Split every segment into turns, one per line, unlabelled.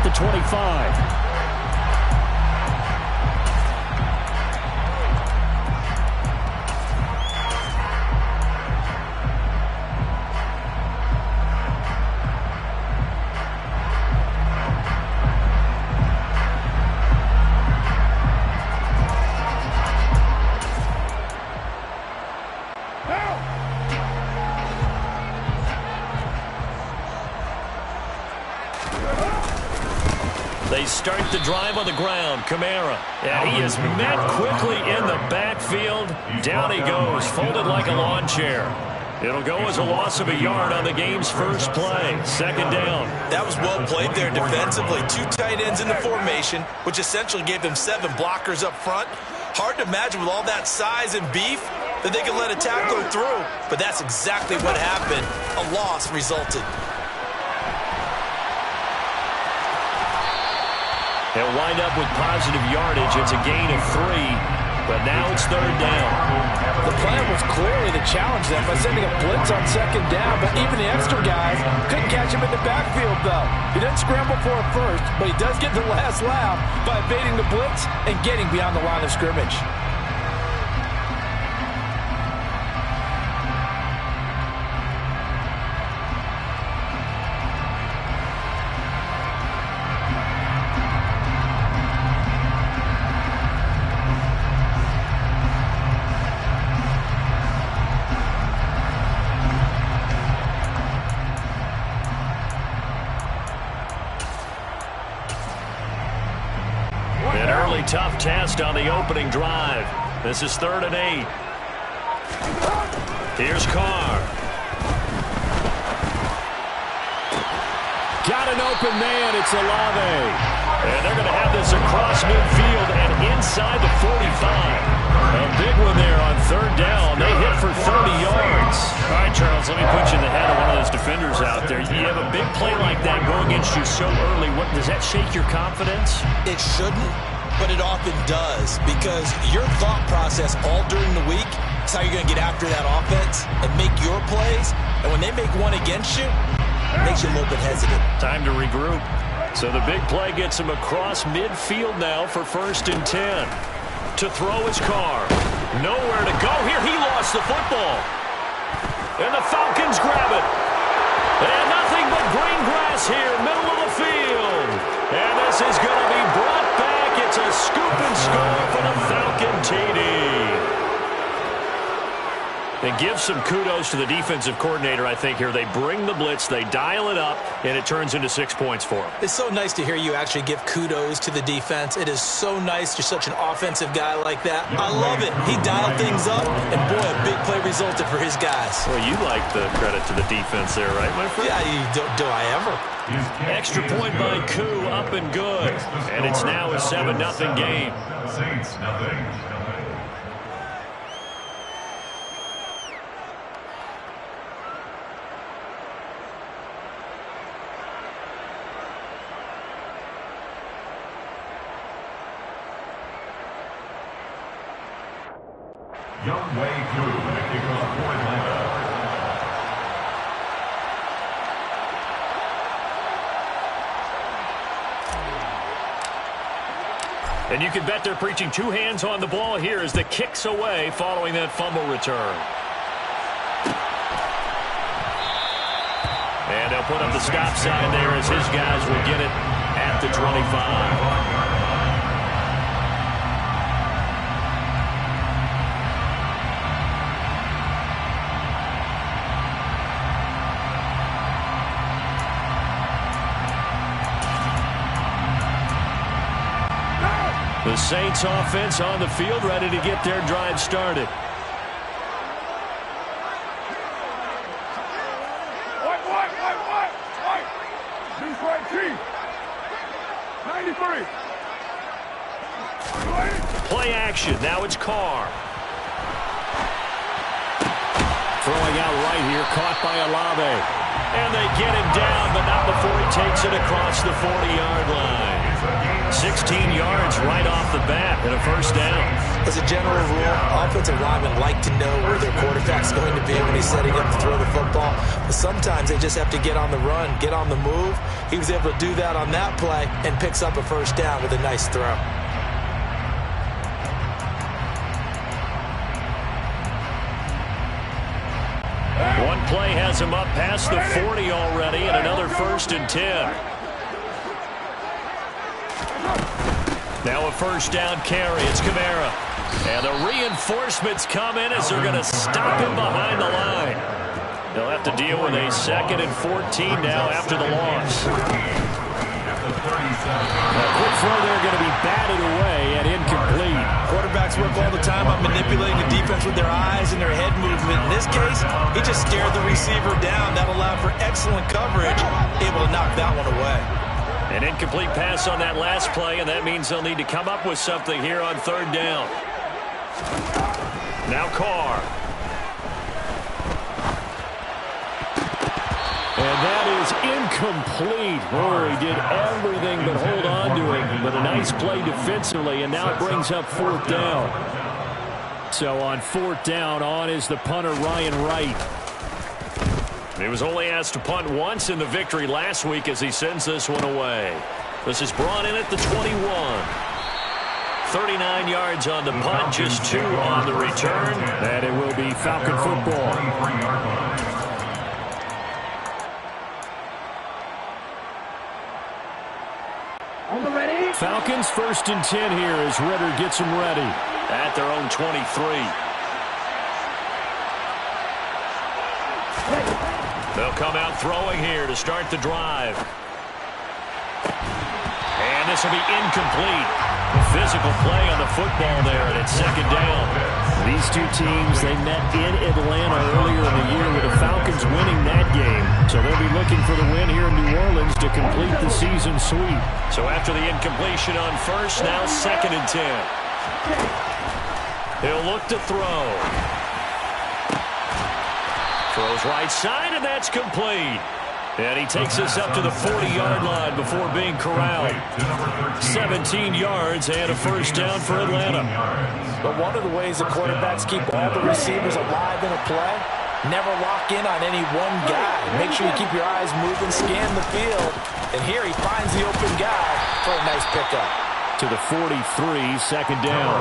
the 25. They start the drive on the ground. Kamara. Yeah, he is met quickly in the backfield. Down he goes, folded like a lawn chair. It'll go as a loss of a yard on the game's first play. Second down.
That was well played there defensively. 2 tight ends in the formation, which essentially gave them 7 blockers up front. Hard to imagine with all that size and beef that they could let a tackler through. But that's exactly what happened. A loss resulted.
They'll wind up with positive yardage. It's a gain of 3, but now it's third down.
The plan was clearly to challenge them by sending a blitz on second down, but even the extra guys couldn't catch him in the backfield, though. He doesn't scramble for it first, but he does get the last laugh by evading the blitz and getting beyond the line of scrimmage.
Tough test on the opening drive. This is 3rd and 8. Here's Carr. Got an open man. It's Olave. And they're going to have this across midfield and inside the 45. A big one there on 3rd down. They hit for 30 yards.
All right, Charles, let me put you in the head of one of those defenders out there. You have a big play like that go against you so early. What, does that shake your confidence?
It shouldn't, but it often does, because your thought process all during the week is how you're going to get after that offense and make your plays. And when they make one against you, it makes you a little bit hesitant.
Time to regroup. So the big play gets him across midfield now for 1st and 10. To throw his Carr. Nowhere to go here. He lost the football. And the Falcons grab it. And nothing but green grass here, middle of the field. And this is going to be brought back. It's a scoop and score for the Falcon TD. And give some kudos to the defensive coordinator, I think, here. They bring the blitz, they dial it up, and it turns into 6 points for them.
It's so nice to hear you actually give kudos to the defense. It is so nice you're such an offensive guy like that. I love it. He dialed things up, and boy, a big play resulted for his guys.
Well, you like the credit to the defense there, right, my friend?
Yeah, do I ever?
Extra point by Koo, up and good. And it's now a 7-0 game.
Saints, nothing. Young Way Koo, the kickoff for Atlanta.
And you can bet they're preaching 2 hands on the ball here as the kick's away following that fumble return. And they'll put up the stop sign there as his guys will get it at the 25. The Saints offense on the field, ready to get their drive started. Play action. Now it's Carr. Throwing out right here, caught by Olave. And they get him down, but not before he takes it across the 40-yard line. 16 yards right off the bat and a 1st down.
As a general rule, offensive linemen like to know where their quarterback's going to be when he's setting up to throw the football. But sometimes they just have to get on the run, get on the move. He was able to do that on that play and picks up a first down with a nice throw.
One play has him up past the 40 already, and another 1st and 10. Now a first down carry. It's Kamara. And the reinforcements come in as they're going to stop him behind the line. They'll have to deal with a 2nd and 14 now after the loss. A quick throw there going to be batted away and incomplete.
Quarterbacks work all the time on manipulating the defense with their eyes and their head movement. In this case, he just stared the receiver down. That allowed for excellent coverage, able to knock that one away.
An incomplete pass on that last play, and that means they'll need to come up with something here on 3rd down. Now Carr. And that is incomplete. Oh, he did everything but hold on to it. But a nice play defensively, and now it brings up 4th down. So on 4th down, on is the punter, Ryan Wright. He was only asked to punt once in the victory last week as he sends this one away. This is brought in at the 21. 39 yards on the punt, just 2 on the return. And it will be Falcon football. Falcons 1st and 10 here as Ritter gets them ready at their own 23. They'll come out throwing here to start the drive. And this will be incomplete. A physical play on the football there, and it's 2nd down. These two teams, they met in Atlanta earlier in the year with the Falcons winning that game. So they'll be looking for the win here in New Orleans to complete the season sweep. So after the incompletion on 1st, now 2nd and 10. He'll look to throw. Throws right side, and that's complete. And he takes us up to the 40-yard line before being corralled. 17 yards and a first down for Atlanta.
But one of the ways the quarterbacks keep all the receivers alive in a play, never lock in on any one guy. Make sure you keep your eyes moving, scan the field. And here he finds the open guy for a nice pickup.
To the 43, 2nd down.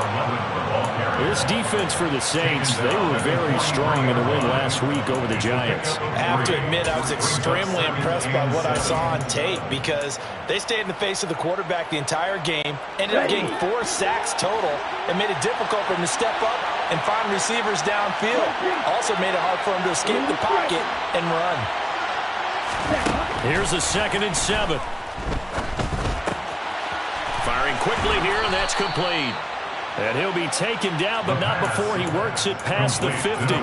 This defense for the Saints, they were very strong in the win last week over the Giants.
I have to admit, I was extremely impressed by what I saw on tape because they stayed in the face of the quarterback the entire game, ended up getting 4 sacks total, and made it difficult for him to step up and find receivers downfield. Also made it hard for him to escape the pocket and run.
Here's a 2nd and 7. Firing quickly here, and that's complete. And he'll be taken down, but not before he works it past the 50.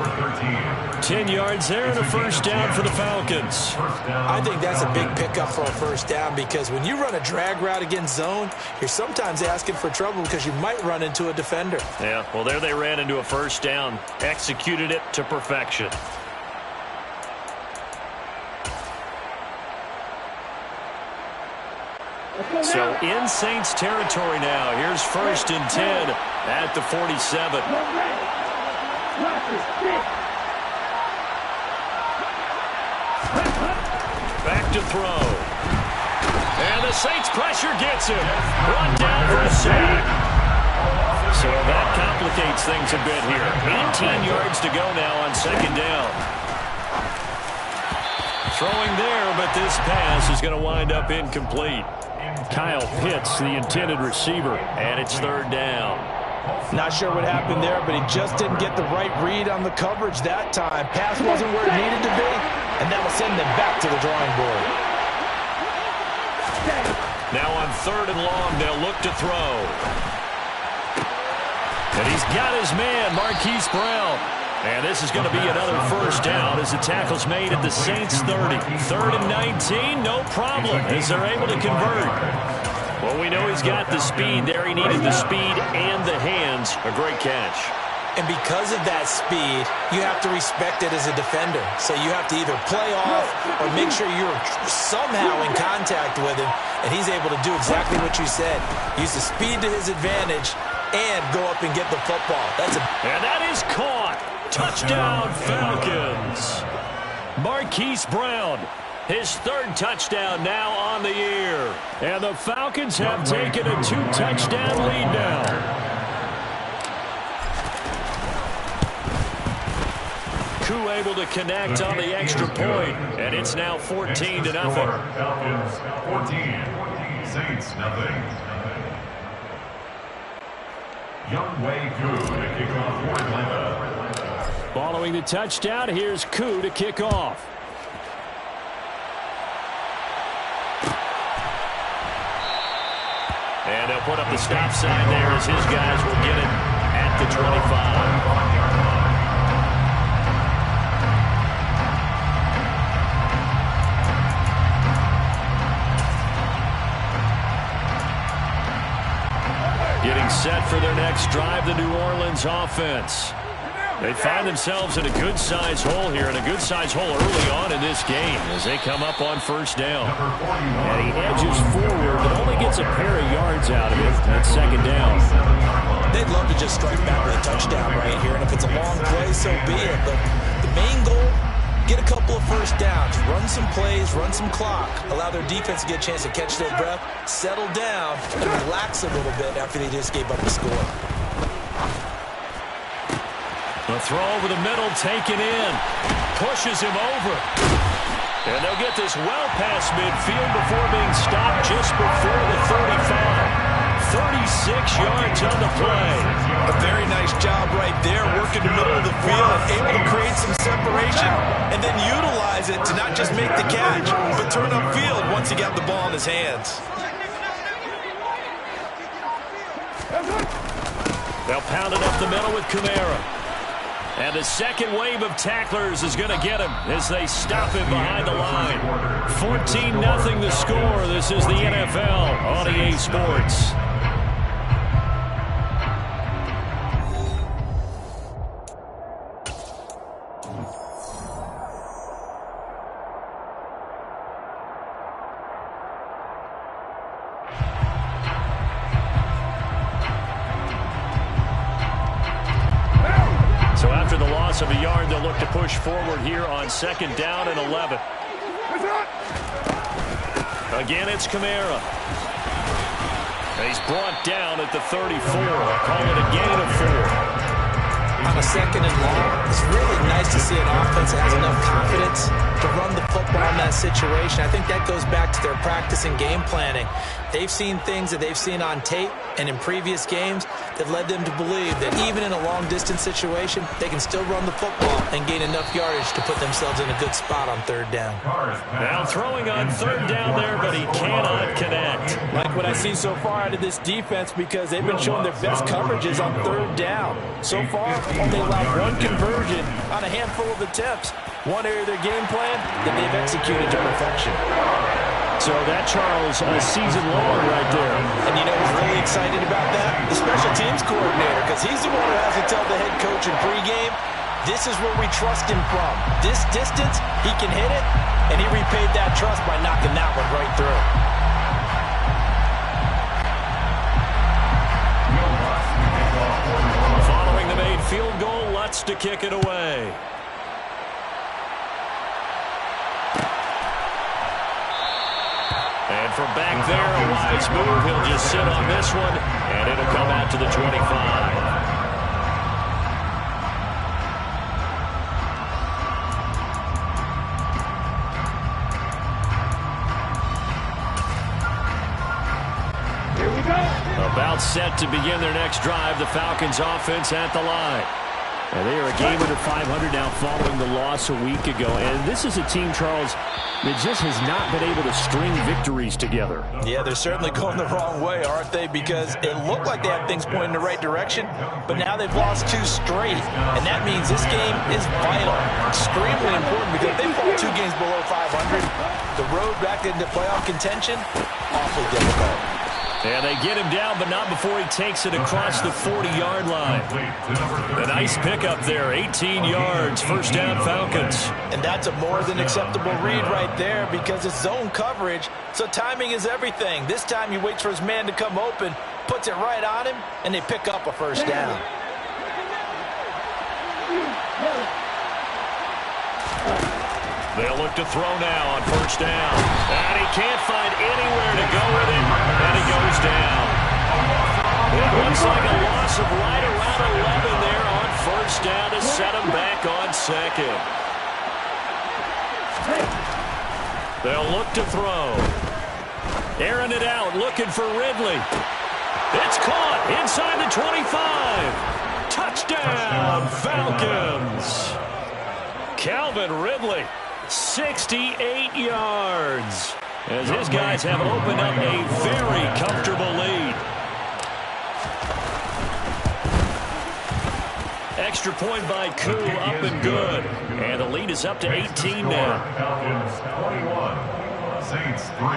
10 yards there and a first down for the Falcons.
I think that's a big pickup for a first down because when you run a drag route against zone, you're sometimes asking for trouble because you might run into a defender.
Yeah, well, there they ran into a first down. Executed it to perfection. So in Saints territory now. Here's 1st and 10 at the 47. Back to throw. And the Saints pressure gets him. Brought down for a sack. So that complicates things a bit here. 18 yards to go now on 2nd down. Throwing there, but this pass is going to wind up incomplete. Kyle Pitts, the intended receiver, and it's 3rd down.
Not sure what happened there, but he just didn't get the right read on the coverage that time. Pass wasn't where it needed to be, and that will send them back to the drawing board.
Now on 3rd and long, they'll look to throw. And he's got his man, Marquise Brown. And this is going to be another first down as the tackle's made at the Saints 30. 3rd and 19, no problem as they're able to convert. Well, we know he's got the speed there. He needed the speed and the hands. A great catch.
And because of that speed, you have to respect it as a defender. So you have to either play off or make sure you're somehow in contact with him. And he's able to do exactly what you said. Use the speed to his advantage and go up and get the football.
And that is caught. Touchdown, Falcons. Marquise Brown, his third touchdown now on the year. And the Falcons have taken a 2-touchdown lead now. Koo able to connect on the extra point, and it's now 14-0.
Falcons 14, Saints nothing. Young Wei Koo to kick off for Atlanta.
Following the touchdown, here's Koo to kick off. And they'll put up the stop sign there as his guys will get it at the 25. Getting set for their next drive, the New Orleans offense. They find themselves in a good-sized hole here, and a good-sized hole early on in this game as they come up on first down. And he edges forward, but only gets a pair of yards out of it at second down.
They'd love to just strike back with a touchdown right here, and if it's a long play, so be it. But the main goal, get a couple of first downs, run some plays, run some clock, allow their defense to get a chance to catch their breath, settle down, and relax a little bit after they just gave up the score.
The throw over the middle, taken in, pushes him over. And they'll get this well past midfield before being stopped just before the 35. 36 yards on the play.
A very nice job right there, working the middle of the field, able to create some separation, and then utilize it to not just make the catch, but turn upfield once he got the ball in his hands.
They'll pound it up the middle with Kamara. And the second wave of tacklers is going to get him as they stop him behind the line. 14-0 the score. This is the NFL on EA Sports. So after the loss of a yard, they'll look to push forward here on second down and 11. Again, it's Kamara. He's brought down at the 34. Call it a gain of 4.
On a second and long, it's really nice to see an offense that has enough confidence to run the football in that situation. I think that goes back to their practice and game planning. They've seen things that they've seen on tape and in previous games that led them to believe that even in a long-distance situation, they can still run the football and gain enough yardage to put themselves in a good spot on third down.
Now throwing on third down there, but he cannot connect.
Like what I see so far out of this defense, because they've been showing their best coverages on third down. So far, only allowed one conversion on a handful of attempts. One area of their game plan that they've executed to perfection.
So that, Charles, a season long right there.
And you know who's really excited about that? The special teams coordinator, because he's the one who has to tell the head coach in pregame, this is where we trust him from. This distance, he can hit it, and he repaid that trust by knocking that one right through.
Following the made field goal, Lutz to kick it away. And from back there, a wise move. He'll just sit on this one, and it'll come out to the 25.
Here we go.
About set to begin their next drive, the Falcons offense at the line. And they are a game under 500 now following the loss a week ago. And this is a team, Charles, that just has not been able to string victories together.
Yeah, they're certainly going the wrong way, aren't they? Because it looked like they had things pointing in the right direction, but now they've lost 2 straight. And that means this game is vital, extremely important, because if they fall 2 games below 500, the road back into playoff contention, awfully difficult.
And they get him down, but not before he takes it across the 40-yard line. A nice pickup there, 18 yards, first down Falcons.
And that's a more than acceptable read right there, because it's zone coverage, so timing is everything. This time he waits for his man to come open, puts it right on him, and they pick up a first down.
They'll look to throw now on first down. And he can't find anywhere to go with it, and he goes down. It looks like a loss of right around 11 there on first down to set him back on second. They'll look to throw. Airing it out, looking for Ridley. It's caught inside the 25. Touchdown, Falcons. Calvin Ridley, 68 yards. As his guys have opened up a very comfortable lead. Extra point by Koo, up and good. And the lead is up to 18 now.
Falcons 21, Saints 3.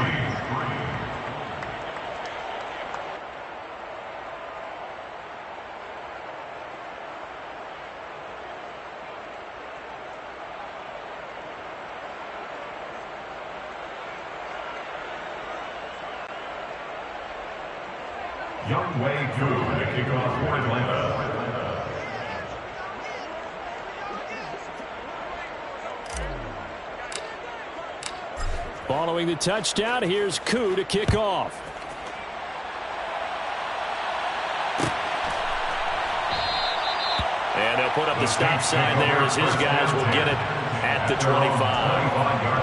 Young Wei Koo to kick off for Atlanta.
Following the touchdown, here's Koo to kick off. And they'll put up the stop sign there as his guys will get it at the 25.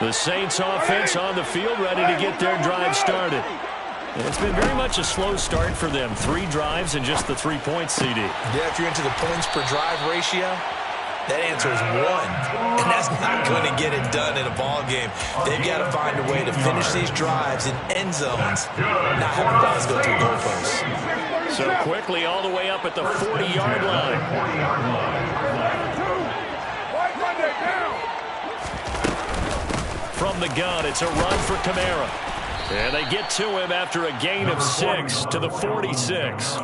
The Saints offense on the field, ready to get their drive started. And it's been very much a slow start for them. 3 drives and just the 3 points, CD.
Yeah, if you're into the points per drive ratio, that answer is 1. And that's not going to get it done in a ball game. They've got to find a way to finish these drives in end zones, not having balls go through goalposts.
So quickly all the way up at the 40-yard line. From the gun, it's a run for Kamara. And they get to him after a gain of 6 to the 46.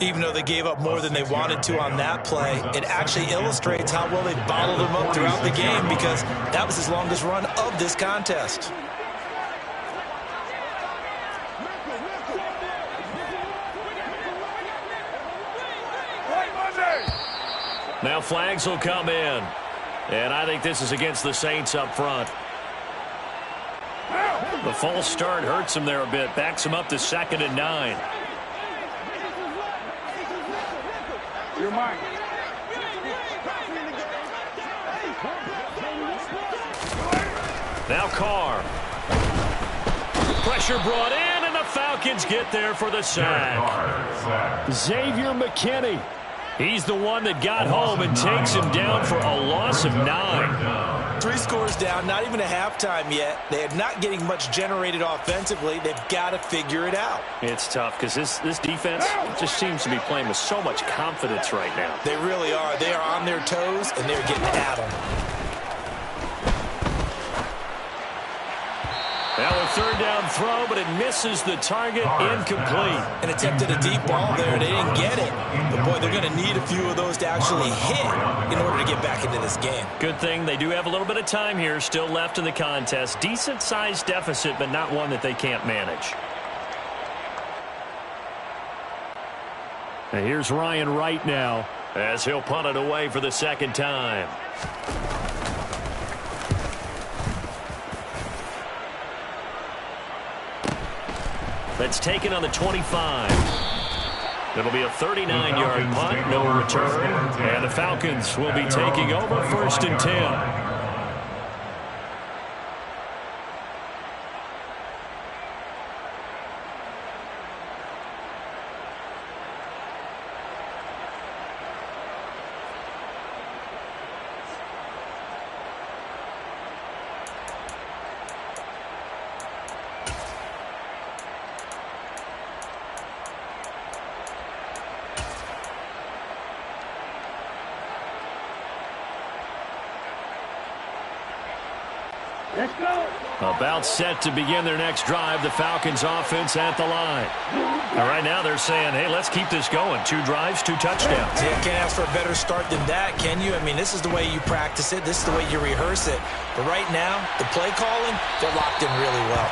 Even though they gave up more than they wanted to on that play, it actually illustrates how well they bottled him up throughout the game because that was his longest run of this contest.
Now flags will come in. And I think this is against the Saints up front. The false start hurts him there a bit. Backs him up to 2nd and 9.
You're mine.
Now Carr. Pressure brought in, and the Falcons get there for the sack. Xavier McKinney. He's the one that got home and takes him down for a loss of 9.
3 scores down, not even a halftime yet. They are not getting much generated offensively. They've got to figure it out.
It's tough because this defense just seems to be playing with so much confidence right now.
They really are. They are on their toes, and they're getting at them.
Now a 3rd down throw, but it misses the target, incomplete.
And attempted a deep ball there. They didn't get it. But, boy, they're going to need a few of those to actually hit in order to get back into this game.
Good thing they do have a little bit of time here still left in the contest. Decent-sized deficit, but not one that they can't manage. And here's Ryan Wright now as he'll punt it away for the 2nd time. That's taken on the 25. It'll be a 39-yard punt, no return. And the Falcons will be taking over 1st and 10.
Let's go.
About set to begin their next drive, the Falcons offense at the line. And right now they're saying, hey, let's keep this going. 2 drives, 2 touchdowns.
Yeah, can't ask for a better start than that, can you? I mean, this is the way you practice it. This is the way you rehearse it. But right now, the play calling, they're locked in really well.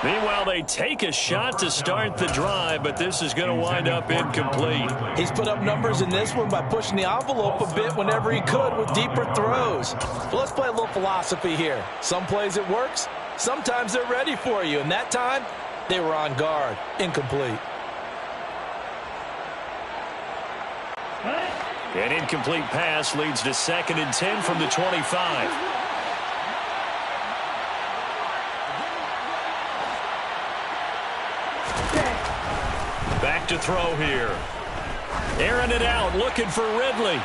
Meanwhile, they take a shot to start the drive, but this is going to wind up incomplete.
He's put up numbers in this one by pushing the envelope a bit whenever he could with deeper throws. But let's play a little philosophy here. Some plays it works, sometimes they're ready for you, and that time, they were on guard. Incomplete.
An incomplete pass leads to 2nd and 10 from the 25. Back to throw here. Airing it out, looking for Ridley.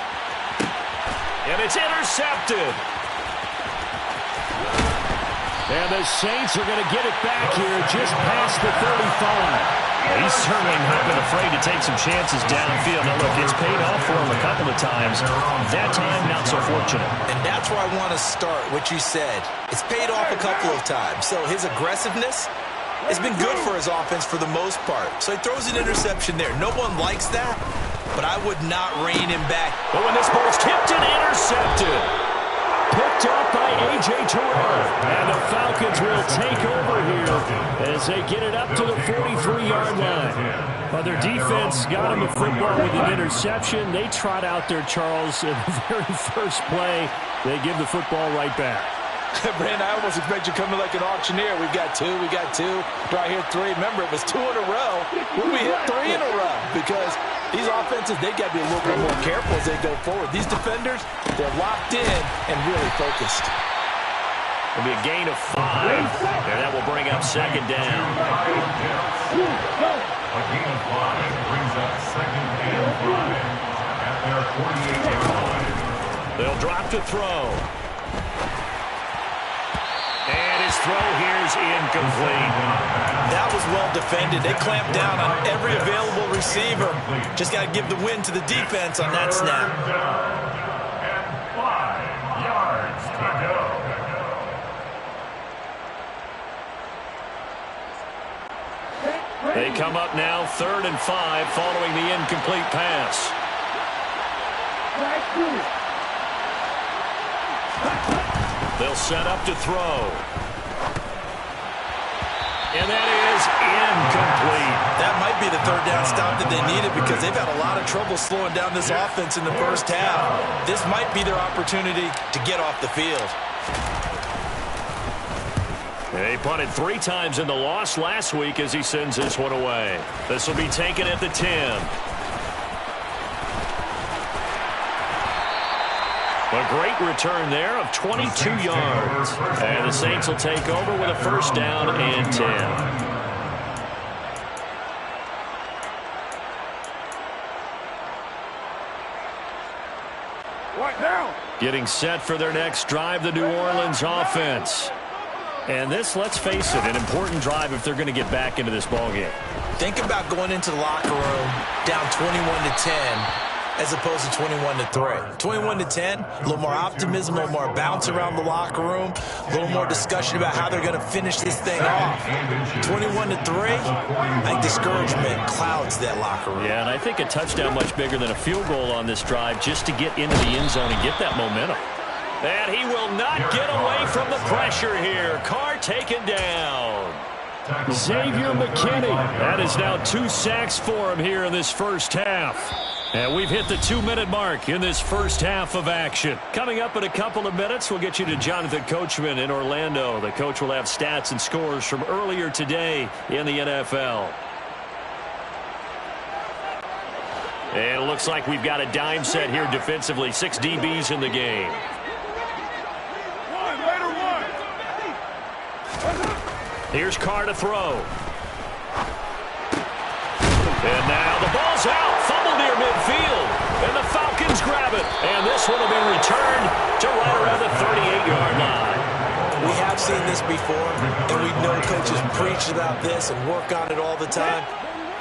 And it's intercepted. And the Saints are going to get it back here just past the 35. He's certainly not been afraid to take some chances downfield. Now, look, it's paid off for him a couple of times. That time, not so fortunate.
And that's where I want to start, what you said. It's paid off a couple of times. So his aggressiveness has been good for his offense for the most part. So he throws an interception there. No one likes that, but I would not rein him back.
But when this ball's tipped and intercepted, picked up by A.J. Terrell. And the Falcons will take over here as they get it up to the 43-yard line. Well, their defense got him a football with an interception. They trot out there, Charles, in the very first play. They give the football right back.
Brandon, I almost expect you coming like an auctioneer. We've got 2, we got 2. Do I hear 3? Remember, it was 2 in a row. When we hit 3 in a row, because these offenses, they got to be a little bit more careful as they go forward. These defenders, they're locked in and really focused.
It'll be a gain of 5, and that will bring up 2nd down.
A gain of 5 brings up 2nd and 5 at their 48-yard line.
They'll drop to throw. And his throw here is incomplete.
That was well defended. They clamped down on every available receiver. Just got to give the win to the defense on that snap.
And 5 yards to go.
They come up now 3rd and 5 following the incomplete pass. They'll set up to throw. And that is incomplete.
That might be the 3rd down stop that they needed because they've had a lot of trouble slowing down this offense in the first half. This might be their opportunity to get off the field.
They punted 3 times in the loss last week as he sends this one away. This will be taken at the 10. A great return there of 22 yards. And the Saints will take over with a 1st down and 10.
Right down.
Getting set for their next drive, the New Orleans offense. And this, let's face it, an important drive if they're going to get back into this ballgame.
Think about going into the locker room down 21-10 as opposed to 21-3. 21-10, a little more optimism, a little more bounce around the locker room, a little more discussion about how they're going to finish this thing off. 21-3, I think discouragement clouds that locker room.
Yeah, and I think a touchdown much bigger than a field goal on this drive just to get into the end zone and get that momentum. And he will not get away from the pressure here. Carr taken down. Xavier McKinney. That is now 2 sacks for him here in this first half. And we've hit the 2-minute mark in this first half of action. Coming up in a couple of minutes, we'll get you to Jonathan Coachman in Orlando. The coach will have stats and scores from earlier today in the NFL. And it looks like we've got a dime set here defensively. 6 DBs in the game. Here's Carr to throw. And now the ball's out. Fumble near midfield. And the Falcons grab it. And this one will be returned to right around the 38-yard line.
We have seen this before, and we know coaches preach about this and work on it all the time.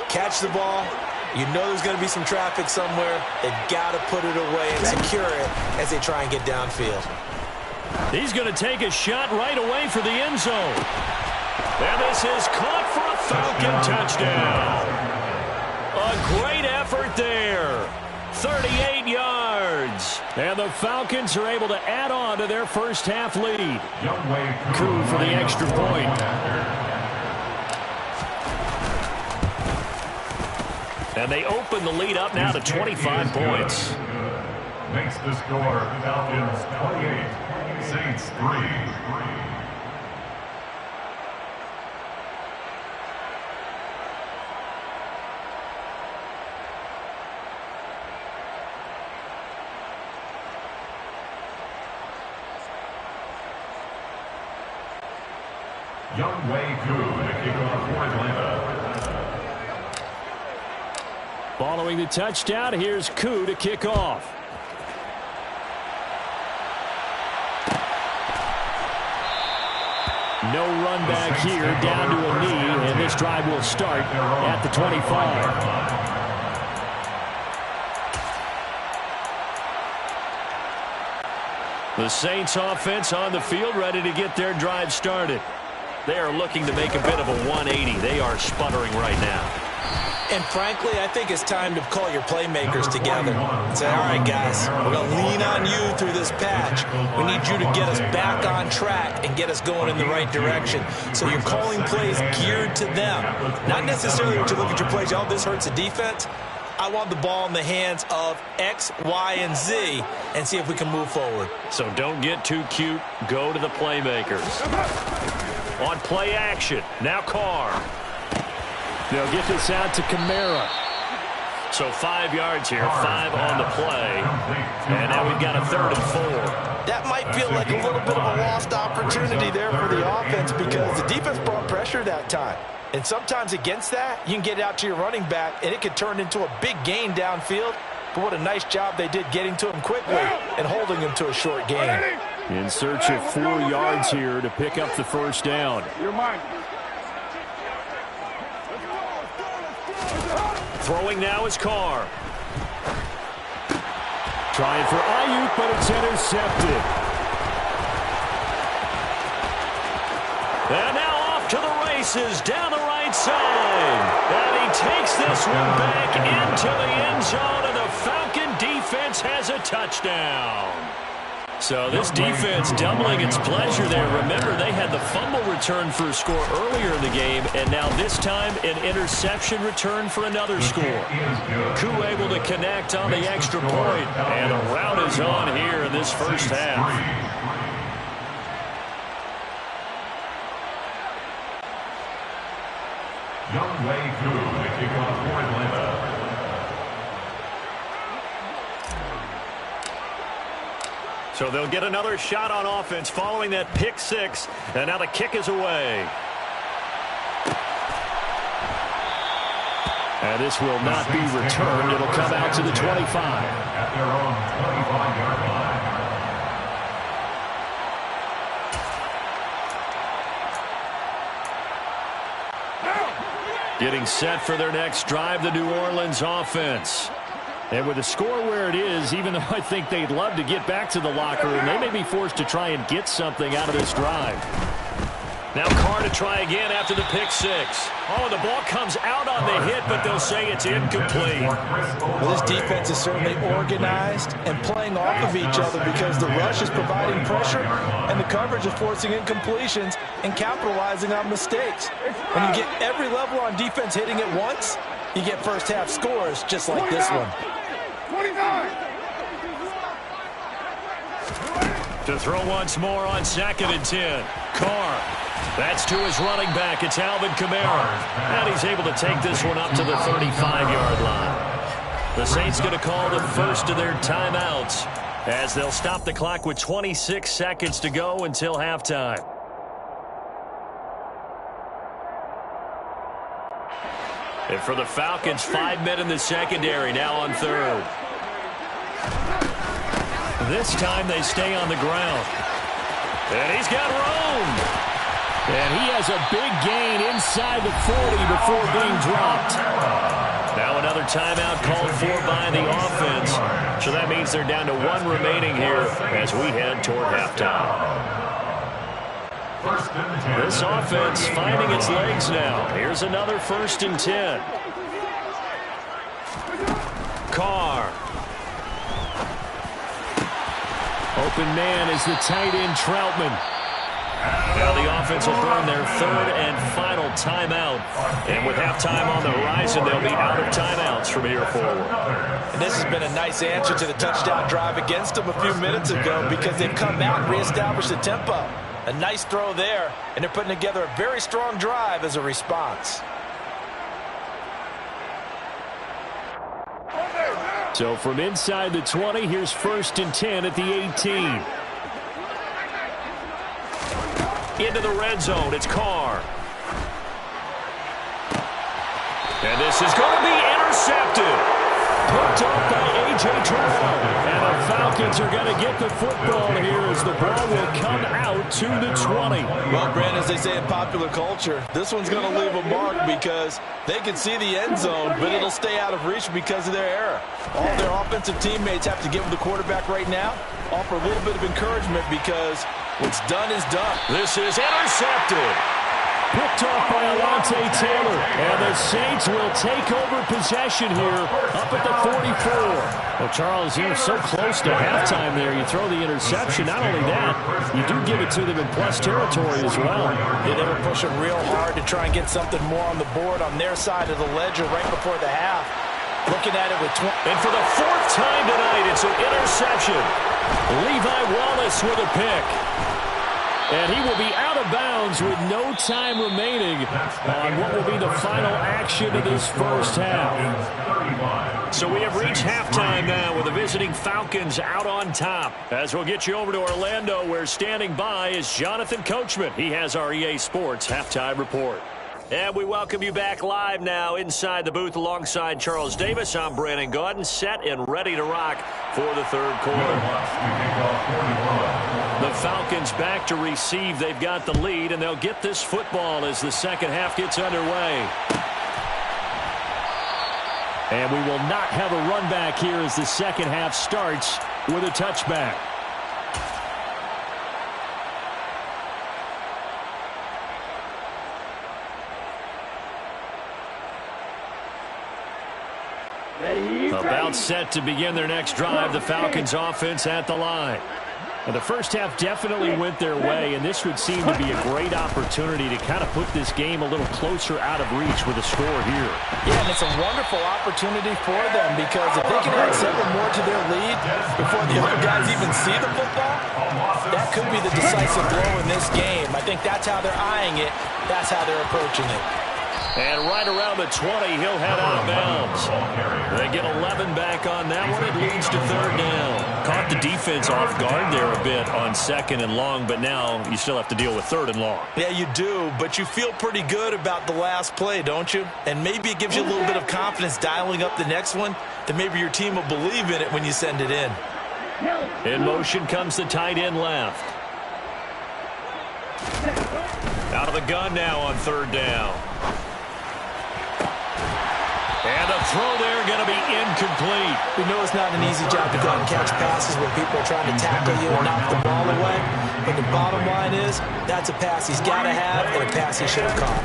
Catch the ball. You know there's going to be some traffic somewhere. They've got to put it away and secure it as they try and get downfield.
He's going to take a shot right away for the end zone. And this is caught for a Falcon touchdown. A great effort there. 38 yards. And the Falcons are able to add on to their first half lead. Koo for the extra point. And they open the lead up now to 25 points.
Makes the score Falcons 28, Saints 3. Young Wei Koo to kick off for Atlanta.
Following the touchdown, here's Koo to kick off. No run back here, down to a knee, and this drive will start at the 25. The Saints offense on the field, ready to get their drive started. They are looking to make a bit of a 180. They are sputtering right now.
And frankly, I think it's time to call your playmakers together and say, all right, guys, we're going to lean on you through this patch. We need you to get us back on track and get us going in the right direction. So you're calling plays geared to them. Not necessarily when you look at your plays, oh, this hurts the defense. I want the ball in the hands of X, Y, and Z and see if we can move forward.
So don't get too cute. Go to the playmakers. On play action, now Carr. They'll get this out to Kamara. So 5 yards here, 5 on the play. And now we've got a 3rd and 4.
That might feel like a little bit of a lost opportunity there for the offense because the defense brought pressure that time. And sometimes against that, you can get out to your running back, and it could turn into a big gain downfield. But what a nice job they did getting to him quickly and holding him to a short gain.
In search of 4 yards here to pick up the first down.
You're mine.
Throwing now is Carr. Trying for Ayuk, but it's intercepted. And now off to the races down the right side. And he takes this one back into the end zone, and the Falcon defense has a touchdown. So this defense doubling its pleasure there. Remember, they had the fumble return for a score earlier in the game, and now this time an interception return for another score. Koo able to connect on the extra point, and a rout is on here in this first half.
Young Wei Koo to kick off for Atlanta.
So they'll get another shot on offense following that pick 6, and now the kick is away. And this will not be returned. It'll come out to the 25.
At their own 25-yard line.
Getting set for their next drive, the New Orleans offense. And with the score where it is, even though I think they'd love to get back to the locker room, they may be forced to try and get something out of this drive. Now Carr to try again after the pick 6. Oh, the ball comes out on the hit, but they'll say it's incomplete.
Well, this defense is certainly organized and playing off of each other because the rush is providing pressure and the coverage is forcing incompletions and capitalizing on mistakes. When you get every level on defense hitting at once, you get first half scores just like this one.
29.
To throw once more on 2nd and 10. Carr. That's to his running back. It's Alvin Kamara. And he's able to take this one up to the 35-yard line. The Saints going to call the first of their timeouts as they'll stop the clock with 26 seconds to go until halftime. And for the Falcons, 5 men in the secondary now on 3rd. This time they stay on the ground. And he's got room. And he has a big gain inside the 40 before being dropped. Now another timeout called for by the offense. So that means they're down to 1 remaining here as we head toward halftime. This offense finding its legs now. Here's another 1st and 10. Carr. Open man is the tight end Troutman. Now the offense will burn their 3rd and final timeout. And with halftime on the horizon, they'll be out of timeouts from here forward.
And this has been a nice answer to the touchdown drive against them a few minutes ago because they've come out and reestablished the tempo. A nice throw there, and they're putting together a very strong drive as a response.
So from inside the 20, here's 1st and 10 at the 18. Into the red zone, it's Carr. And this is going to be intercepted. Picked off by A.J. Terrell. And the Falcons are going to get the football here as the ball will come out to the 20.
Well, Brandon, as they say in popular culture, this one's going to leave a mark because they can see the end zone, but it'll stay out of reach because of their error. All their offensive teammates have to give the quarterback right now, offer a little bit of encouragement because what's done is done.
This is intercepted. Picked off by Alontae Taylor. And the Saints will take over possession here up at the 44. Well, Charles, you're so close to halftime there. You throw the interception. Not only that, you do give it to them in plus territory as well.
Yeah, they were pushing real hard to try and get something more on the board on their side of the ledger right before the half. Looking at it with 20.
And for the 4th time tonight, it's an interception. Levi Wallace with a pick. And he will be out of bounds with no time remaining on what will be the final action of this first half. So we have reached halftime now with the visiting Falcons out on top. As we'll get you over to Orlando, where standing by is Jonathan Coachman. He has our EA Sports halftime report. And we welcome you back live now inside the booth alongside Charles Davis. I'm Brandon Gaudin, set and ready to rock for the 3rd quarter. The Falcons back to receive. They've got the lead, and they'll get this football as the second half gets underway. And we will not have a run back here as the second half starts with a touchback. About set to begin their next drive, the Falcons offense at the line. And the first half definitely went their way, and this would seem to be a great opportunity to kind of put this game a little closer out of reach with a score here.
Yeah, and it's a wonderful opportunity for them because if they can add 7 more to their lead before the other guys even see the football, that could be the decisive blow in this game. I think that's how they're eyeing it. That's how they're approaching it.
And right around the 20, he'll head out of bounds. They get 11 back on that one. It leads to 3rd down. Caught the defense off guard there a bit on 2nd and long, but now you still have to deal with 3rd and long.
Yeah, you do, but you feel pretty good about the last play, don't you? And maybe it gives you a little bit of confidence dialing up the next one, that maybe your team will believe in it when you send it in.
In motion comes the tight end left. Out of the gun now on 3rd down. And a throw there going to be incomplete.
We know it's not an easy job to go out and catch passes when people are trying to tackle you and knock the ball away. But the bottom line is, that's a pass he's got to have and a pass he should have caught.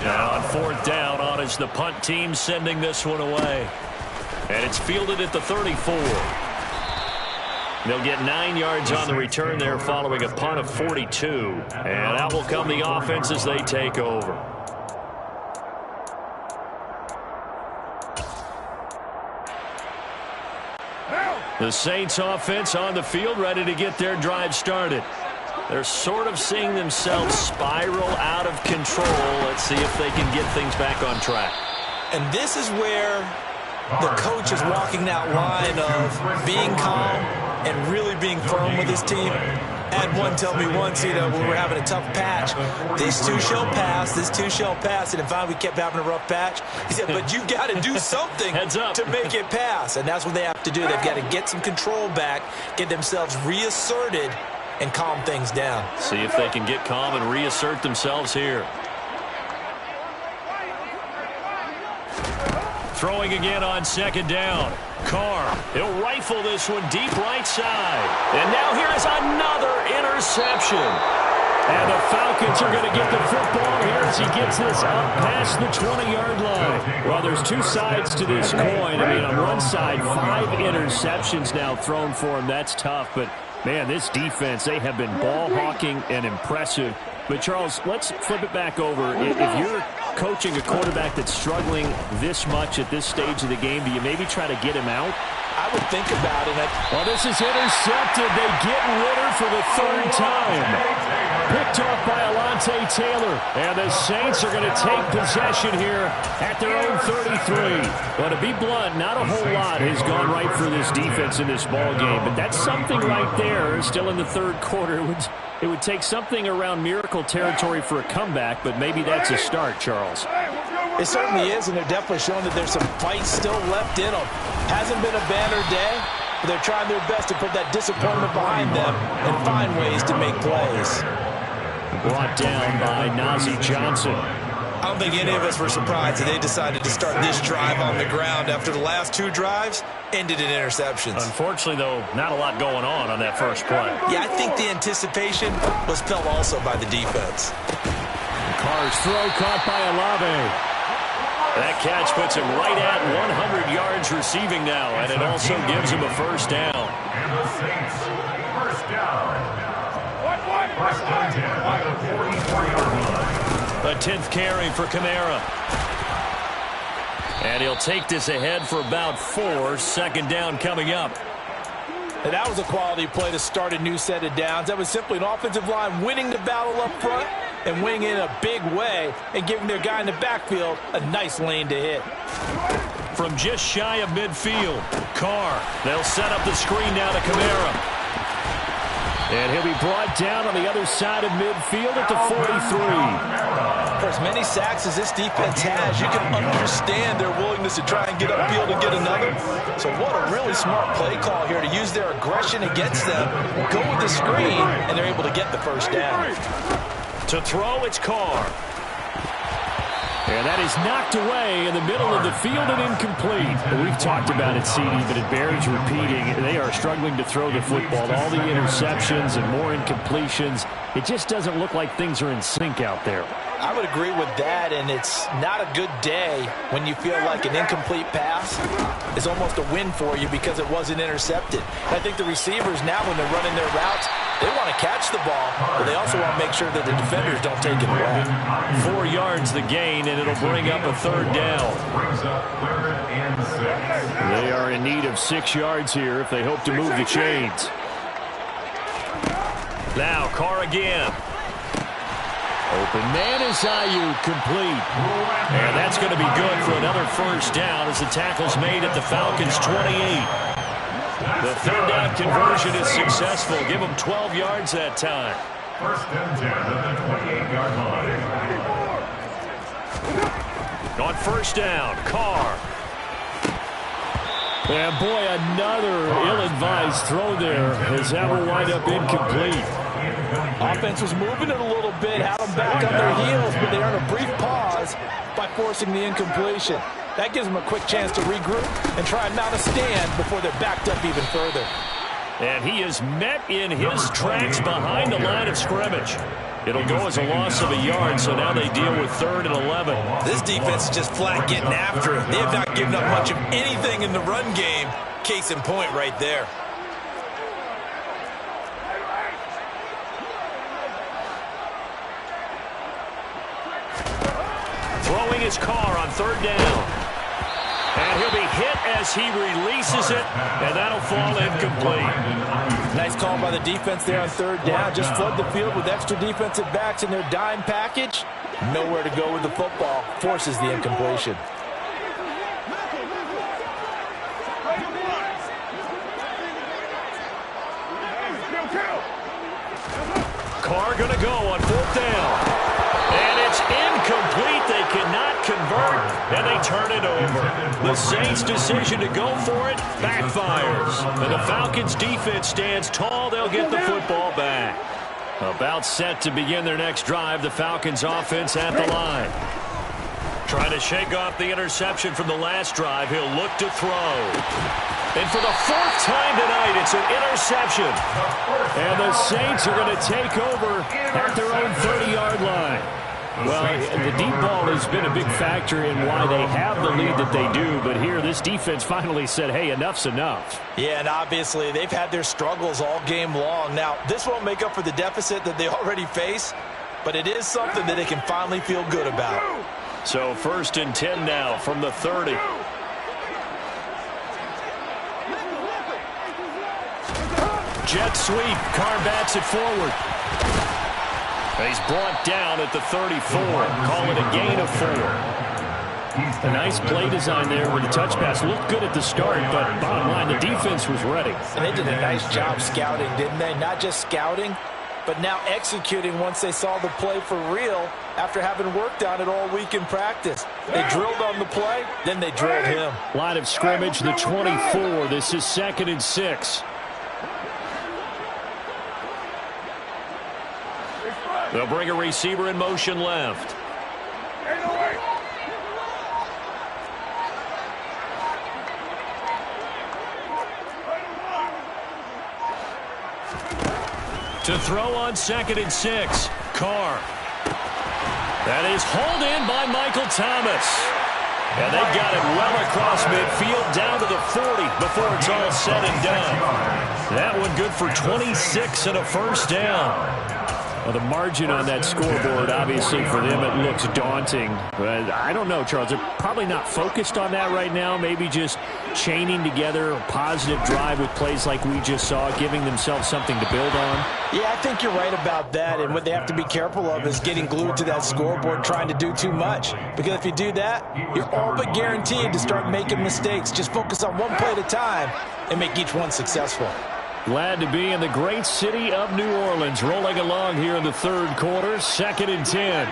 Now on 4th down, on is the punt team sending this one away. And it's fielded at the 34. They'll get 9 yards on the return there following a punt of 42. And out will come the offense as they take over. The Saints offense on the field, ready to get their drive started. They're sort of seeing themselves spiral out of control. Let's see if they can get things back on track.
And this is where the coach is walking that line of being calm and really being firm with his team. I had one tell me once, when we were having a tough patch, these two shall pass, this two shall pass, and finally we kept having a rough patch. He said, but you've got to do something to make it pass, and that's what they have to do. They've got to get some control back, get themselves reasserted, and calm things down.
See if they can get calm and reassert themselves here. Throwing again on second down. Carr, he'll rifle this one deep right side. And now here is another interception. And the Falcons are going to get the football here as he gets this up past the 20-yard line. Well, there's two sides to this coin. I mean, on one side, 5 interceptions now thrown for him. That's tough. But, man, this defense, they have been ball hawking and impressive. But, Charles, let's flip it back over. If you're coaching a quarterback that's struggling this much at this stage of the game, do you maybe try to get him out?
I would think about it.
Well, this is intercepted. They get Ritter for the 3rd time. Picked off by Alontae Taylor. And the Saints are going to take possession here at their own 33. Well, to be blunt, not a whole lot has gone right for this defense in this ball game. But that's something right there. Still in the 3rd quarter. It would take something around miracle territory for a comeback, but maybe that's a start, Charles.
It certainly is, and they're definitely showing that there's some fight still left in them. Hasn't been a banner day, but they're trying their best to put that disappointment behind them and find ways to make plays.
Brought down by Najee Johnson.
I don't think any of us were surprised that they decided to start this drive on the ground after the last 2 drives ended in interceptions.
Unfortunately, though, not a lot going on that first play.
Yeah, I think the anticipation was felt also by the defense.
Carr's throw caught by Olave. That catch puts him right at 100 yards receiving now, and it also gives him a first down.
And the Saints, first down. First and 10 by the 44-yard line.
A 10th carry for Kamara. And he'll take this ahead for about 4. Second down coming up.
And that was a quality play to start a new set of downs. That was simply an offensive line winning the battle up front and winning in a big way and giving their guy in the backfield a nice lane to hit.
From just shy of midfield, Carr. They'll set up the screen now to Kamara. And he'll be brought down on the other side of midfield at the 43.
For as many sacks as this defense has, you can understand their willingness to try and get upfield and get another. So what a really smart play call here to use their aggression against them, go with the screen, and they're able to get the first down.
To throw, it's Carr. And that is knocked away in the middle of the field and incomplete. We've talked about it, CD, but it bears repeating. They are struggling to throw the football. All the interceptions and more incompletions. It just doesn't look like things are in sync out there.
I would agree with that, and it's not a good day when you feel like an incomplete pass is almost a win for you because it wasn't intercepted. I think the receivers now, when they're running their routes, they want to catch the ball, but they also want to make sure that the defenders don't take it away.
4 yards the gain, and it'll bring up a 3rd down. They are in need of 6 yards here if they hope to move the chains. Now, Carr again. Open man is Ayuk, complete. And that's going to be good for another first down as the tackle's made at the Falcons' 28. The 3rd down conversion is successful. Give them 12 yards that time.
First and 10 at the 28-yard line.
On first down, Carr. And boy, another ill-advised throw there as that will wind up incomplete.
Offense was moving it a little bit, had them back on their heels, but they earned a brief pause by forcing the incompletion. That gives them a quick chance to regroup and try and mount a stand before they're backed up even further.
And he is met in his tracks behind the line of scrimmage. It'll go as a loss of a yard, so now they deal with 3rd and 11.
This defense is just flat getting after it. They have not given up much of anything in the run game. Case in point right there.
Throwing his Carr on 3rd down. And he'll be hit as he releases it, and that'll fall incomplete.
Nice call by the defense there on 3rd down. Just flood the field with extra defensive backs in their dime package. Nowhere to go with the football. Forces the incompletion.
Carr going to go on 4th down. And it's incomplete. They cannot convert, and they turn it over. The Saints' decision to go for it backfires. And the Falcons' defense stands tall. They'll get the football back. About set to begin their next drive. The Falcons' offense at the line. Trying to shake off the interception from the last drive. He'll look to throw. And for the fourth time tonight, it's an interception. And the Saints are going to take over at their own 30-yard line. Well, the deep ball has been a big factor in why they have the lead that they do. But here, this defense finally said, hey, enough's enough.
Yeah, and obviously they've had their struggles all game long. Now, this won't make up for the deficit that they already face, but it is something that they can finally feel good about.
So 1st and 10 now from the 30. Jet sweep. Carr bats it forward. He's brought down at the 34. Call it a gain of 4. A nice play design there with the touch pass. Looked good at the start, but bottom line, the defense was ready.
And they did a nice job scouting, didn't they? Not just scouting, but now executing once they saw the play for real after having worked on it all week in practice. They drilled on the play, then they drilled him.
Line of scrimmage, the 24. This is 2nd and 6. They'll bring a receiver in motion left. To throw on 2nd and 6. Carr. That is hauled in by Michael Thomas. And they've got it well across midfield down to the 40 before it's all said and done. That one good for 26 and a first down. Well, the margin on that scoreboard, obviously, for them, it looks daunting. But I don't know, Charles. They're probably not focused on that right now. Maybe just chaining together a positive drive with plays like we just saw, giving themselves something to build on.
Yeah, I think you're right about that. And what they have to be careful of is getting glued to that scoreboard, trying to do too much. Because if you do that, you're all but guaranteed to start making mistakes. Just focus on one play at a time and make each one successful.
Glad to be in the great city of New Orleans, rolling along here in the 3rd quarter, 2nd and 10.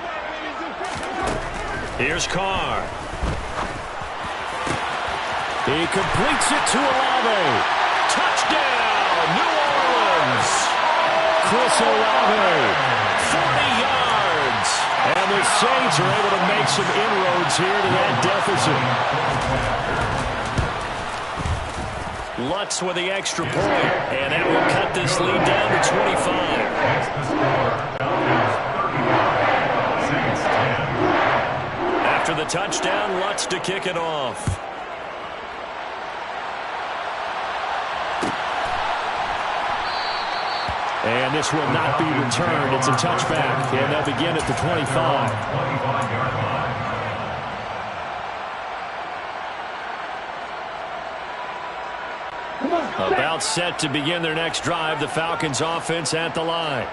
Here's Carr. He completes it to Olave. Touchdown, New Orleans. Chris Olave, 40 yards. And the Saints are able to make some inroads here to that deficit. Lutz with the extra point, and that will cut this lead down to 25. After the touchdown, Lutz to kick it off. And this will not be returned. It's a touchback, and they'll begin at the 25. About set to begin their next drive, the Falcons offense at the line.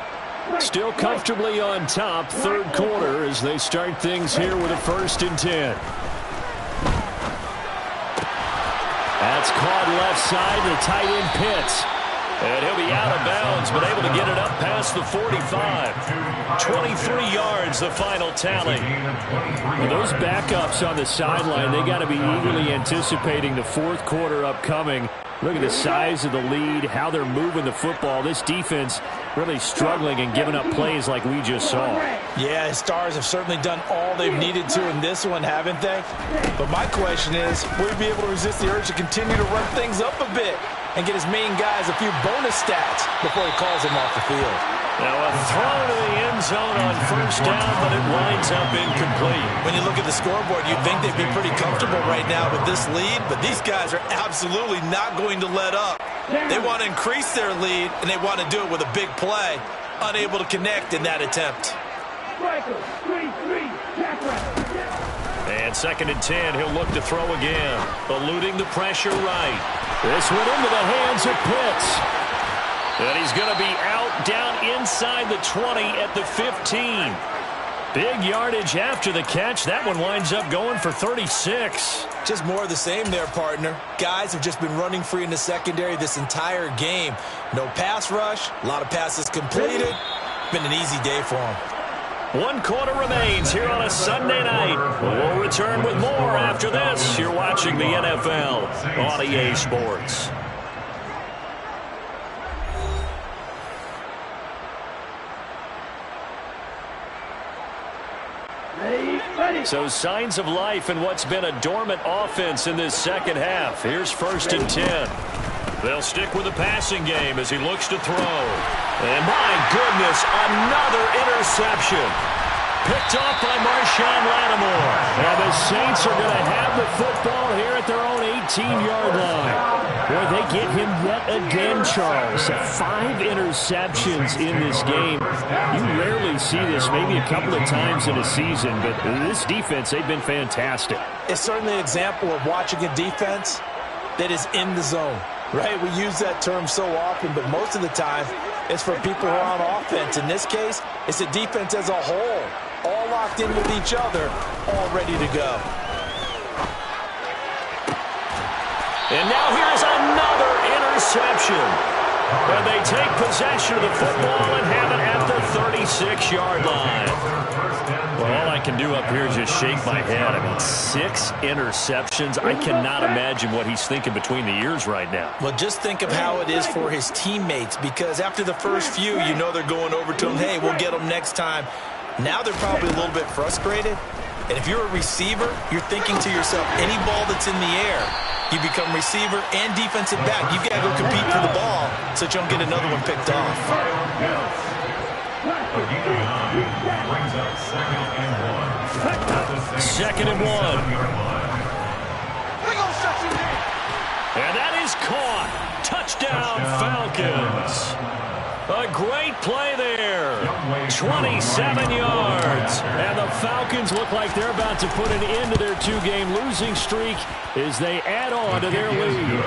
Still comfortably on top, 3rd quarter as they start things here with a 1st and 10. That's caught left side, the tight end Pitts. And he'll be out of bounds, but able to get it up past the 45. 23 yards, the final tally. Well, those backups on the sideline, they got to be eagerly anticipating the 4th quarter upcoming. Look at the size of the lead, how they're moving the football. This defense really struggling and giving up plays like we just saw.
Yeah, the Stars have certainly done all they've needed to in this one, haven't they? But my question is, will he be able to resist the urge to continue to run things up a bit and get his main guys a few bonus stats before he calls them off the field?
Now a throw to the end zone on 1st down, but it winds up incomplete.
When you look at the scoreboard, you'd think they'd be pretty comfortable right now with this lead, but these guys are absolutely not going to let up. They want to increase their lead, and they want to do it with a big play. Unable to connect in that attempt.
And 2nd and 10, he'll look to throw again. Eluding the pressure right. This went into the hands of Pitts. And he's going to be out down inside the 20 at the 15. Big yardage after the catch. That one winds up going for 36.
Just more of the same there, partner. Guys have just been running free in the secondary this entire game. No pass rush, a lot of passes completed. Been an easy day for them.
1 quarter remains here on a Sunday night. We'll return with more after this. You're watching the NFL on EA Sports.
Ready?
So signs of life in what's been a dormant offense in this second half. Here's 1st and 10. They'll stick with the passing game as he looks to throw. And my goodness, another interception. Picked off by Marshawn Lattimore. And the Saints are going to have the football here at their own 18-yard line. Boy, they get him yet again, Charles. 5 interceptions in this game. You rarely see this, maybe a couple of times in a season, but this defense, they've been fantastic.
It's certainly an example of watching a defense that is in the zone, right? We use that term so often, but most of the time, it's for people who are on offense. In this case, it's a defense as a whole, all locked in with each other, all ready to go.
And now here's another interception. And they take possession of the football and have it at the 36-yard line. Well, all I can do up here is just shake my head. I mean, 6 interceptions. I cannot imagine what he's thinking between the ears right now.
Well, just think of how it is for his teammates, because after the first few, you know they're going over to him, hey, we'll get them next time. Now they're probably a little bit frustrated. And if you're a receiver, you're thinking to yourself, any ball that's in the air, you become receiver and defensive back. You've got to go compete for the ball so that you don't get another one picked off.
Second and 1. And that is caught. Touchdown, Falcons. A great play there. 27 yards. And the Falcons look like they're about to put an end to their 2-game losing streak as they add on to their lead.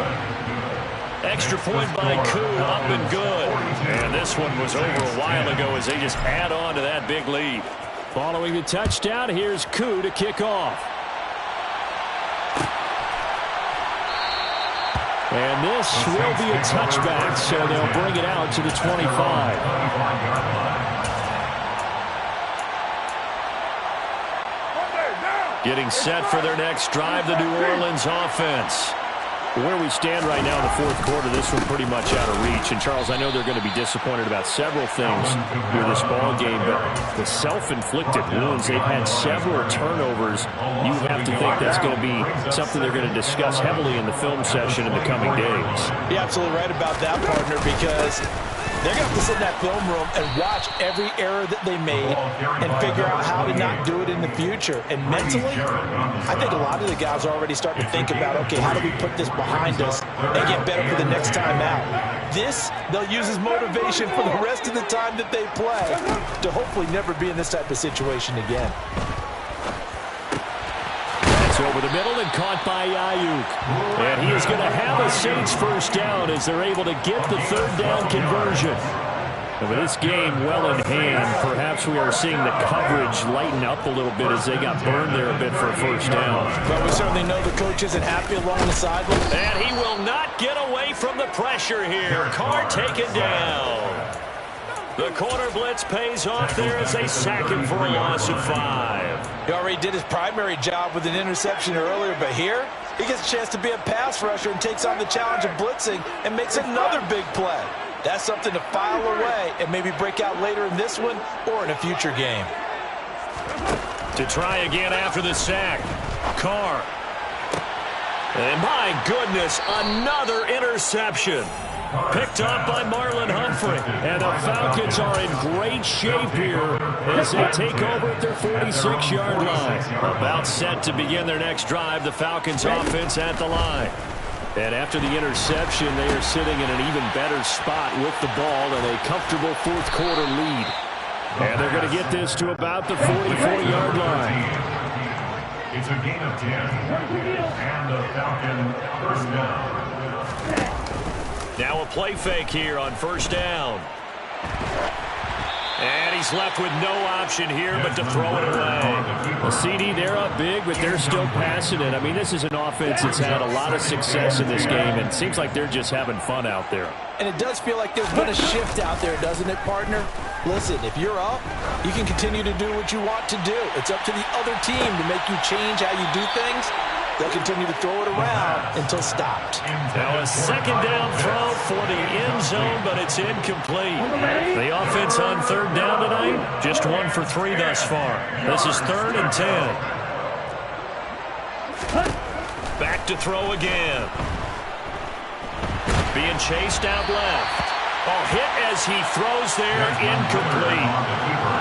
Extra point by Koo, up and good. And this one was over a while ago as they just add on to that big lead. Following the touchdown, here's Koo to kick off. And this will be a touchback, so they'll bring it out to the 25. Getting set for their next drive, the New Orleans offense. Where we stand right now in the fourth quarter, this one pretty much out of reach. And, Charles, I know they're going to be disappointed about several things with this ball game, but the self-inflicted wounds, they've had several turnovers. You have to think that's going to be something they're going to discuss heavily in the film session in the coming days.
You're absolutely right about that, partner, because they're going to have to sit in that film room and watch every error that they made and figure out how to not do it in the future. And mentally, I think a lot of the guys are already starting to think about, okay, how do we put this behind us and get better for the next time out? This, they'll use as motivation for the rest of the time that they play to hopefully never be in this type of situation again.
Over the middle and caught by Ayuk. And he is going to have a Saints first down as they're able to get the third down conversion. And with this game well in hand, perhaps we are seeing the coverage lighten up a little bit as they got burned there a bit for a first down.
But we certainly know the coach isn't happy along the sideline.
And he will not get away from the pressure here. Carr taken down. The corner blitz pays off there as they sack him for a loss of 5.
He already did his primary job with an interception earlier, but here he gets a chance to be a pass rusher and takes on the challenge of blitzing and makes another big play. That's something to file away and maybe break out later in this one or in a future game.
To try again after the sack, Carr. And my goodness, another interception. Picked up by Marlon Humphrey. And the Falcons are in great shape here as they take over at their 46-yard line. About set to begin their next drive, the Falcons offense at the line. And after the interception, they are sitting in an even better spot with the ball and a comfortable fourth quarter lead. And they're going to get this to about the 44-yard line.
It's a gain of 10. And the Falcon first down.
Now a play fake here on first down. And he's left with no option here but to throw it away. A CD, they're up big, but they're still passing it. I mean, this is an offense that's had a lot of success in this game, and it seems like they're just having fun out there.
And it does feel like there's been a shift out there, doesn't it, partner? Listen, if you're up, you can continue to do what you want to do. It's up to the other team to make you change how you do things. they'll continue to throw it around until stopped.
Now a second down throw for the end zone, but it's incomplete. The offense on third down tonight, just 1 for 3 thus far. This is 3rd and 10. Back to throw again. Being chased out left. Oh, hit as he throws there, incomplete.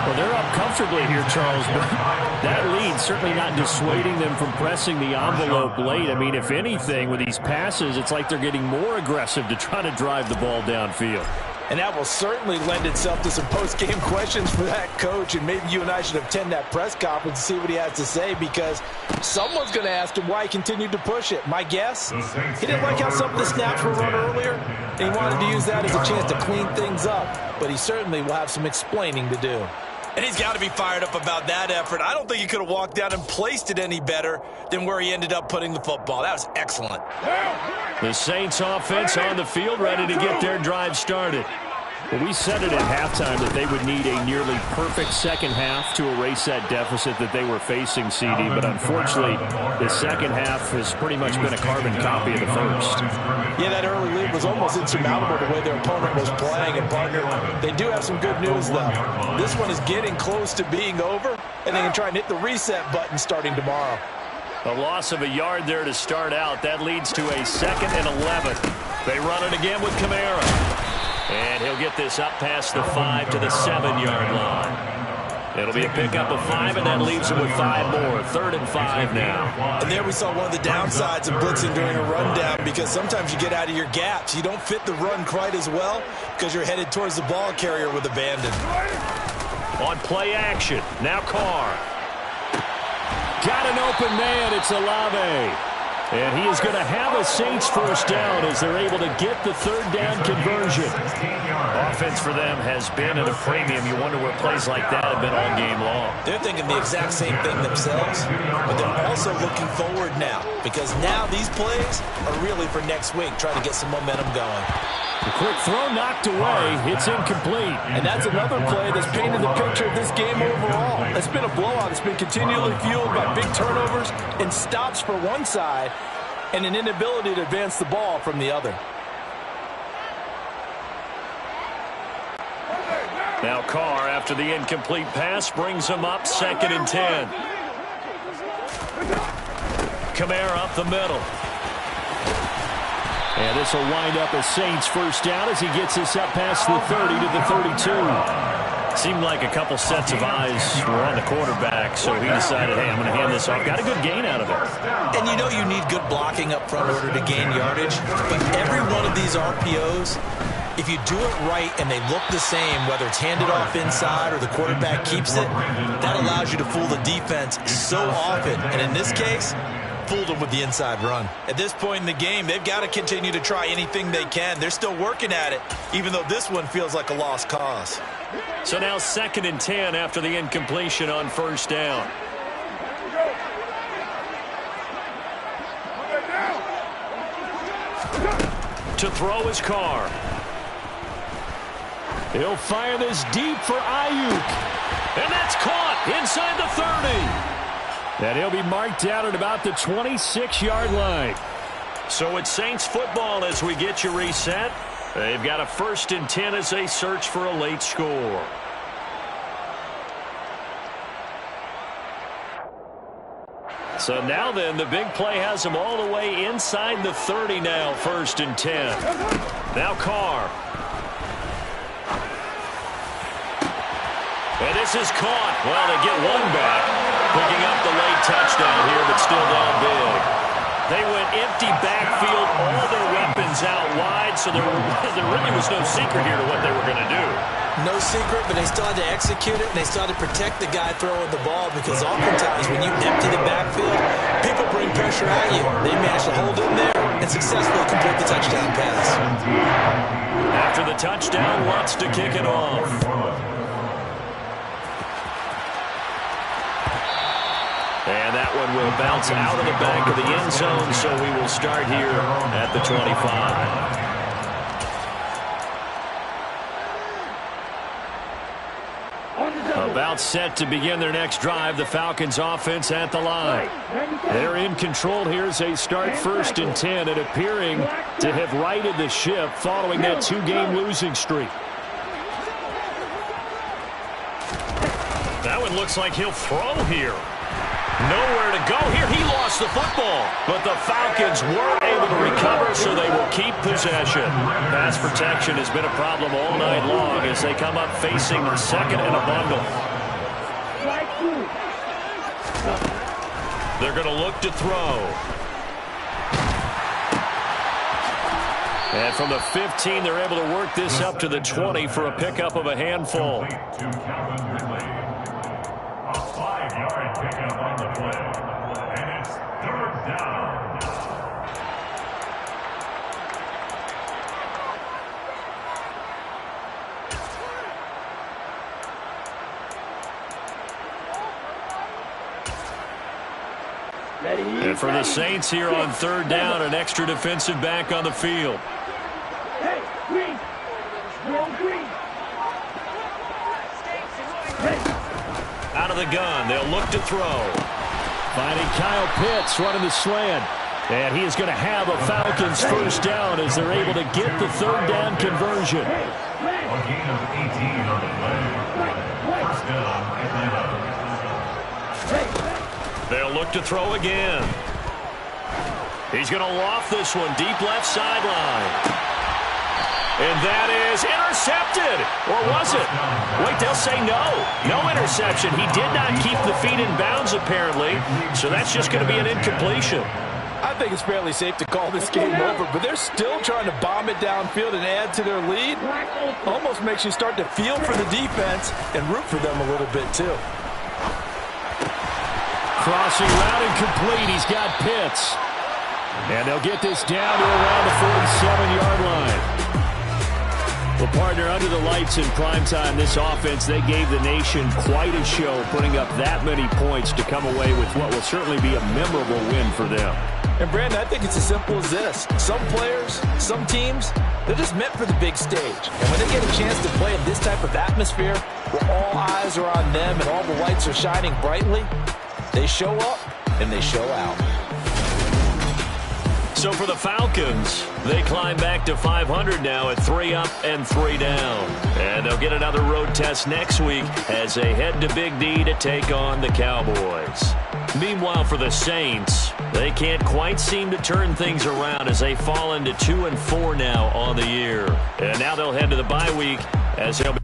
Well, they're up comfortably here, Charles, but that lead certainly not dissuading them from pressing the envelope late. I mean, if anything, with these passes, it's like they're getting more aggressive to try to drive the ball downfield.
And that will certainly lend itself to some post-game questions for that coach, and maybe you and I should attend that press conference to see what he has to say, because someone's going to ask him why he continued to push it. My guess, he didn't like how some of the snaps were run earlier, and he wanted to use that as a chance to clean things up, but he certainly will have some explaining to do.
And he's got to be fired up about that effort. I don't think he could have walked down and placed it any better than where he ended up putting the football. That was excellent.
The Saints offense on the field, ready to get their drive started.
Well, we said it at halftime that they would need a nearly perfect second half to erase that deficit that they were facing, CD. But unfortunately, the second half has pretty much been a carbon copy of the first.
Yeah, that early lead was almost insurmountable the way their opponent was playing. And, partner, they do have some good news, though. This one is getting close to being over, and they can try and hit the reset button starting tomorrow.
A loss of a yard there to start out. That leads to a 2nd and 11. They run it again with Kamara. And he'll get this up past the 5 to the 7-yard line. It'll be a pickup of 5, and that leaves him with 5 more. 3rd and 5 now.
And there we saw one of the downsides of blitzing during a rundown, because sometimes you get out of your gaps. You don't fit the run quite as well because you're headed towards the ball carrier with abandon.
On play action, now Carr. Got an open man, it's Olave. And he is going to have a Saints first down as they're able to get the 3rd down conversion. Offense for them has been at a premium. You wonder where plays like that have been all game long.
They're thinking the exact same thing themselves, but they're also looking forward now, because now these plays are really for next week, trying to get some momentum going.
The quick throw knocked away. It's incomplete.
And that's another play that's painted the picture of this game overall. It's been a blowout. It's been continually fueled by big turnovers and stops for one side and an inability to advance the ball from the other.
Now Carr, after the incomplete pass, brings him up 2nd and 10. Kamara up the middle. And this will wind up a Saints first down as he gets this up past the 30 to the 32. Seemed like a couple sets of eyes were on the quarterback, so he decided, hey, I'm going to hand this off. Got a good gain out of it.
And you know you need good blocking up front in order to gain yardage, but every one of these RPOs, if you do it right and they look the same, whether it's handed off inside or the quarterback keeps it, that allows you to fool the defense so often. And in this case, fooled them with the inside run. At this point in the game, they've got to continue to try anything they can. They're still working at it, even though this one feels like a lost cause.
So now 2nd and 10 after the incompletion on first down. To throw his Carr. He'll fire this deep for Ayuk. And that's caught inside the 30. And he'll be marked out at about the 26-yard line. So it's Saints football as we get you reset. They've got a 1st and 10 as they search for a late score. So now then, the big play has them all the way inside the 30 now, 1st and 10. Now Carr. And this is caught. Well, they get one back. Picking up the late touchdown here, but still down big. They went empty backfield, all their weapons out wide, so there really was no secret here to what they were going to do.
No secret, but they still had to execute it, and they still had to protect the guy throwing the ball, because oftentimes when you empty the backfield, people bring pressure at you. They managed to hold in there and successfully complete the touchdown pass.
After the touchdown, wants to kick it off. And that one will bounce out of the back of the end zone, so we will start here at the 25. About about set to begin their next drive. The Falcons offense at the line. They're in control here as they start 1st and 10 and appearing to have righted the ship following that 2-game losing streak. That one looks like he'll throw here. Nowhere to go here. He lost the football. But the Falcons weren't able to recover, so they will keep possession. Pass protection has been a problem all night long as they come up facing 2nd and a bundle. They're going to look to throw. And from the 15, they're able to work this up to the 20 for a pickup of a handful. And for the Saints here on 3rd down, an extra defensive back on the field. Out of the gun, they'll look to throw. Finding Kyle Pitts running the slant. And he is going to have a Falcons 1st down as they're able to get the 3rd down conversion.
A gain of 18 on the play. 1st down, Atlanta.
They'll look to throw again. He's going to loft this one deep left sideline. And that is intercepted. Or was it? Wait, they'll say no. No interception. He did not keep the feet in bounds, apparently. So that's just going to be an incompletion.
I think it's fairly safe to call this game over, but they're still trying to bomb it downfield and add to their lead. Almost makes you start to feel for the defense and root for them a little bit, too.
Crossing route and complete. He's got Pitts. And they'll get this down to around the 47-yard line. Well, partner, under the lights in primetime, this offense, they gave the nation quite a show, putting up that many points to come away with what will certainly be a memorable win for them.
And, Brandon, I think it's as simple as this. Some players, some teams, they're just meant for the big stage. And when they get a chance to play in this type of atmosphere where all eyes are on them and all the lights are shining brightly, they show up and they show out.
So for the Falcons, they climb back to 500 now at 3 up and 3 down. And they'll get another road test next week as they head to Big D to take on the Cowboys. Meanwhile, for the Saints, they can't quite seem to turn things around as they fall into 2-4 now on the year. And now they'll head to the bye week as they'll be